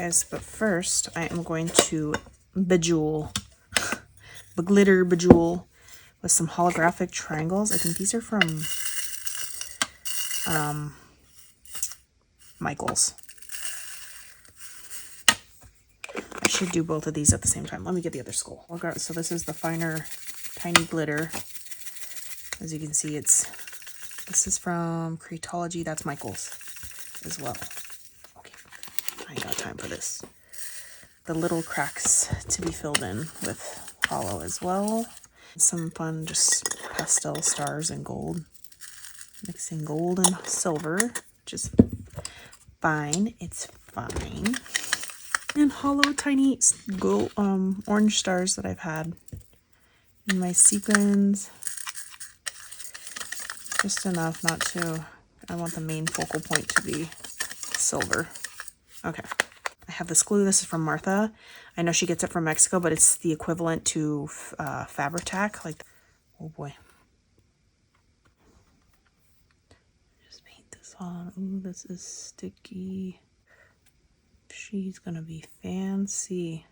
guys, but first I am going to bejewel, glitter bejewel with some holographic triangles. I think these are from Michaels. I should do both of these at the same time. Let me get the other skull. Okay, so this is the finer, tiny glitter. As you can see, this is from Creatology. That's Michaels as well. Okay, I ain't got time for this. The little cracks to be filled in with hollow as well. Some fun, just pastel stars and gold. Mixing gold and silver, which is fine. It's fine. And hollow tiny gold, orange stars that I've had in my sequins. Just enough not to, I want the main focal point to be silver. Okay. I have this glue. This is from Martha. I know she gets it from Mexico, but it's the equivalent to Fabri-Tac. Like, oh boy. Just paint this on. Ooh, this is sticky. She's gonna be fancy.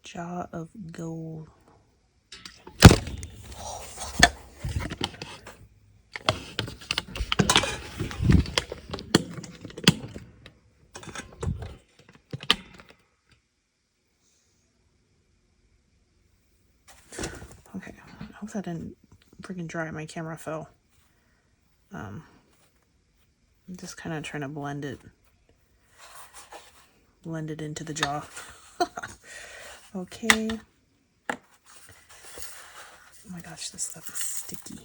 Jaw of gold. Okay, I hope that didn't freaking dry. My camera fell. I'm just kind of trying to blend it into the jaw. Okay. Oh my gosh, this stuff is sticky.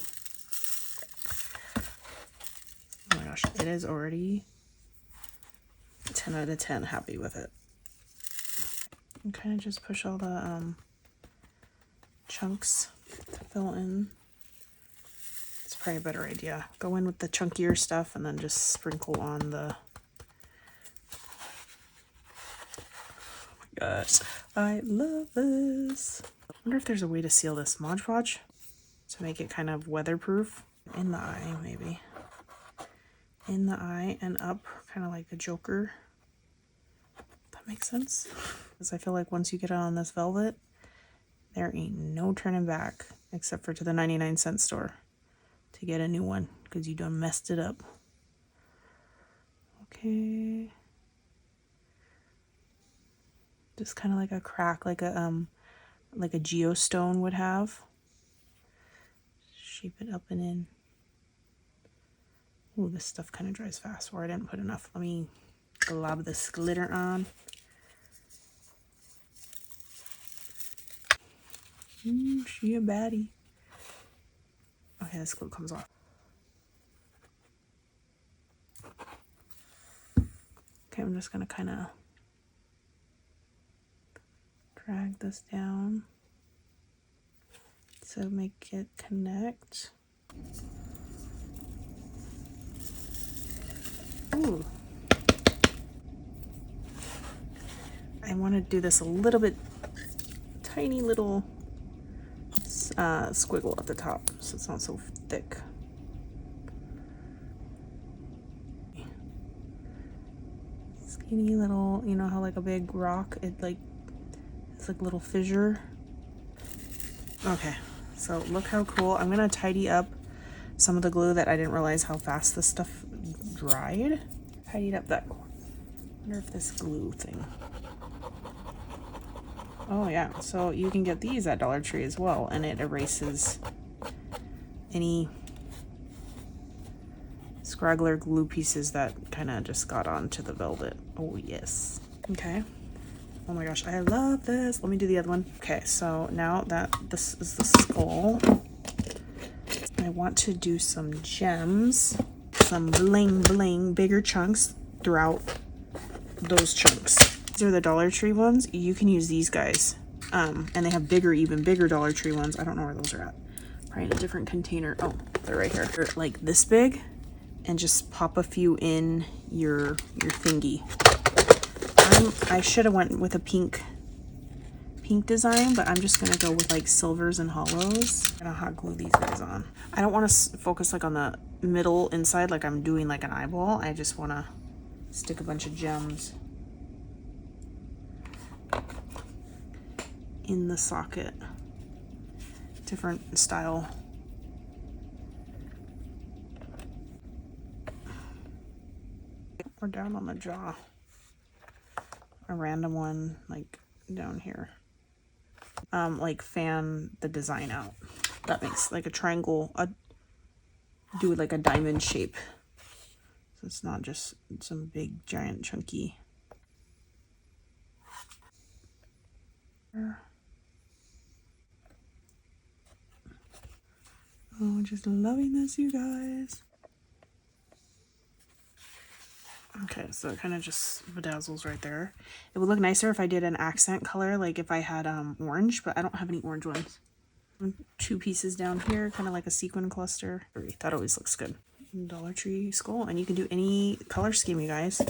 Oh my gosh, it is already 10 out of 10 happy with it. And kind of just push all the chunks to fill in. It's probably a better idea. Go in with the chunkier stuff and then just sprinkle on the... Oh my gosh, I love this. I wonder if there's a way to seal this Mod Podge to make it kind of weatherproof. In the eye, maybe. In the eye and up, kind of like a Joker. That makes sense. Because I feel like once you get it on this velvet, there ain't no turning back, except for to the 99-cent store to get a new one, because you done messed it up. Okay. Just kind of like a crack, like a geostone would have. Shape it up and in. Ooh, this stuff kind of dries fast, or I didn't put enough. Let me glob this glitter on. She a baddie. Okay, this glue comes off. Okay, I'm just gonna kind of drag this down to make it connect. Ooh. I want to do this a little bit, tiny little squiggle at the top so it's not so thick. Skinny little, you know how like a big rock, it's like little fissure. Okay, so look how cool. I'm gonna tidy up some of the glue that I didn't realize how fast this stuff dried. Tidied up that. I wonder if this glue thing. Oh yeah, so you can get these at Dollar Tree as well, and it erases any scraggler glue pieces that kind of just got onto the velvet. Oh yes. Okay. Oh my gosh, I love this. Let me do the other one. Okay, so now that this is the skull, I want to do some gems, some bling bling, bigger chunks throughout those chunks. These are the Dollar Tree ones. You can use these guys. And they have bigger, even bigger Dollar Tree ones. I don't know where those are at. Probably in a different container. Oh, they're right here. They're like this big, and just pop a few in your thingy. I should have went with a pink design, but I'm just gonna go with like silvers and hollows. I'm gonna hot glue these guys on. I don't want to focus like on the middle inside like I'm doing like an eyeball. I just want to stick a bunch of gems in the socket. Different style. Or down on the jaw. A random one like down here. Like fan the design out. That makes like a triangle, do like a diamond shape. So it's not just some big giant chunky. Oh, just loving this, you guys. Okay, so it kind of just bedazzles right there. It would look nicer if I did an accent color, like if I had orange, but I don't have any orange ones. 2 pieces down here, kind of like a sequin cluster. That always looks good. Dollar Tree skull, and you can do any color scheme, you guys.